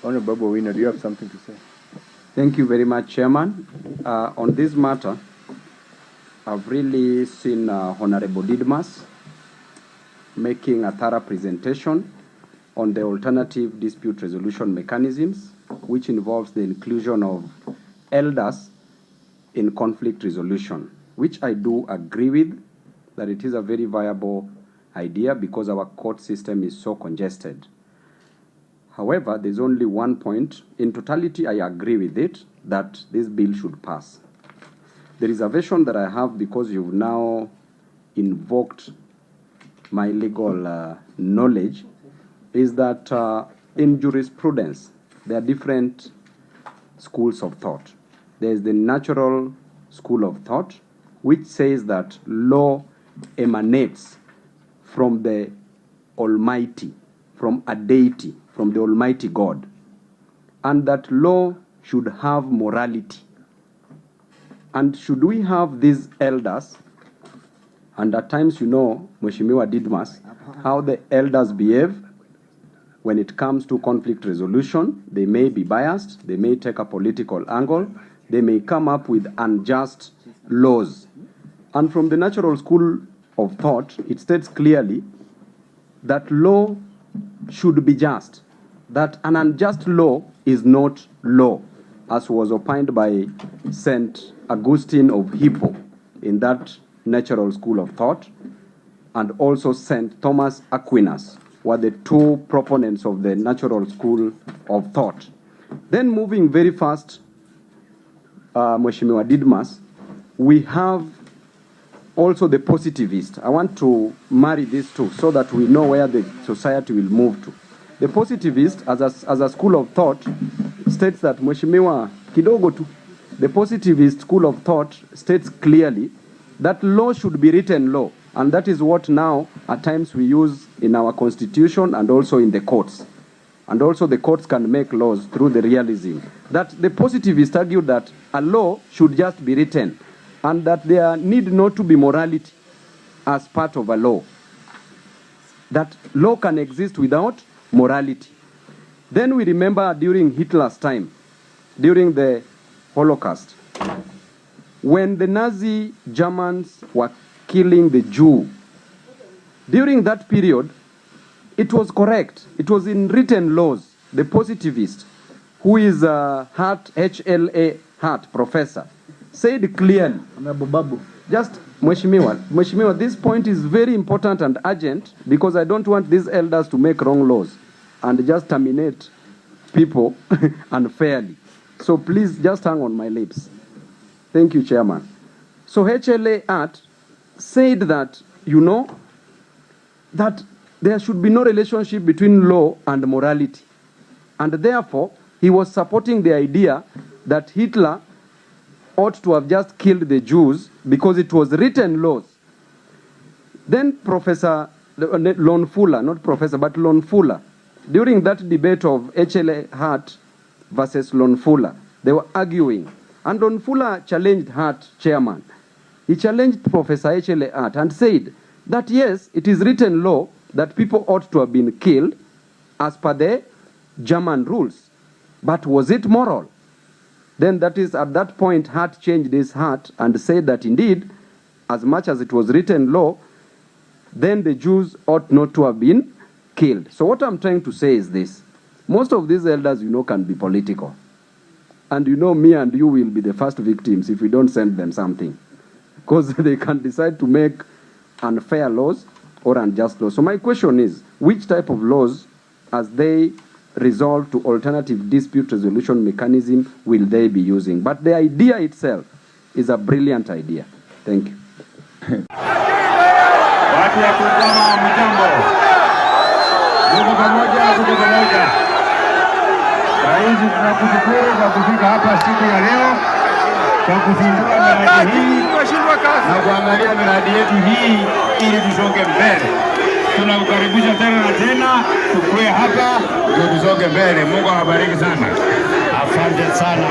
Hon Babu.Owino, do you have something to say? Thank you very much, Chairman. On this matter, I've really seen Honorable Didmùs making a thorough presentation on the alternative dispute resolution mechanisms, which involves the inclusion of elders in conflict resolution, which I do agree with, that it is a very viable idea because our court system is so congested. However, there's only one point. In totality, I agree with it, that this bill should pass. The reservation that I have, because you've now invoked my legal knowledge, is that in jurisprudence, there are different schools of thought. There's the natural school of thought, which says that law emanates from the Almighty, from a deity, from the Almighty God, and that law should have morality. And should we have these elders, and at times, you know, Mheshimiwa Didmùs, how the elders behave when it comes to conflict resolution. They may be biased, they may take a political angle, they may come up with unjust laws. And from the natural school of thought, it states clearly that law should be just, that an unjust law is not law, as was opined by St. Augustine of Hippo in that natural school of thought, and also St. Thomas Aquinas were the two proponents of the natural school of thought. Then moving very fast, Mheshimiwa Didmùs, we have also the positivist. I want to marry these two so that we know where the society will move to. The positivist, as a school of thought, states that Mheshimiwa kidogo tu. The positivist school of thought states clearly that law should be written law, and that is what now at times we use in our constitution and also in the courts. And also the courts can make laws through the realism. That the positivists argue that a law should just be written, and that there need not to be morality as part of a law. That law can exist without morality. Then we remember during Hitler's time, during the Holocaust, when the Nazi Germans were killing the Jew. During that period, it was correct. It was in written laws. The positivist, who is a HLA Hart professor, said clearly, just Mheshimiwa, this point is very important and urgent, because I don't want these elders to make wrong laws and just terminate people unfairly. So please just hang on my lips. Thank you, Chairman. So HLA Hart said that, you know, that there should be no relationship between law and morality. And therefore, he was supporting the idea that Hitler ought to have just killed the Jews because it was written laws. Then Professor Lon Fuller, not Professor, but Lon Fuller, during that debate of HLA Hart versus Lon Fuller, they were arguing. And Lon Fuller challenged Hart, Chairman. He challenged Professor HLA Hart and said that yes, it is written law that people ought to have been killed as per the German rules. But was it moral? Then that is at that point Hart changed his heart and said that indeed, as much as it was written law, then the Jews ought not to have been killed. So what I'm trying to say is this. Most of these elders, you know, can be political. And you know, me and you will be the first victims if we don't send them something. Because they can decide to make unfair laws or unjust laws. So my question is, which type of laws, as they resolve to alternative dispute resolution mechanism, will they be using? But the idea itself is a brilliant idea. Thank you. Watu wa Kugoma mjambo. Tuko pamoja, tuko pamoja. Saizi tunakushukuru kwa kufika hapa siku ya leo kwa kuzindua miradi hii na kuangalia miradi yetu hii ili tusonge mbele. Tunakukaribisha tena na tena, tukue hapa ndio tusonge mbele. Mungu awabariki sana. Asante sana.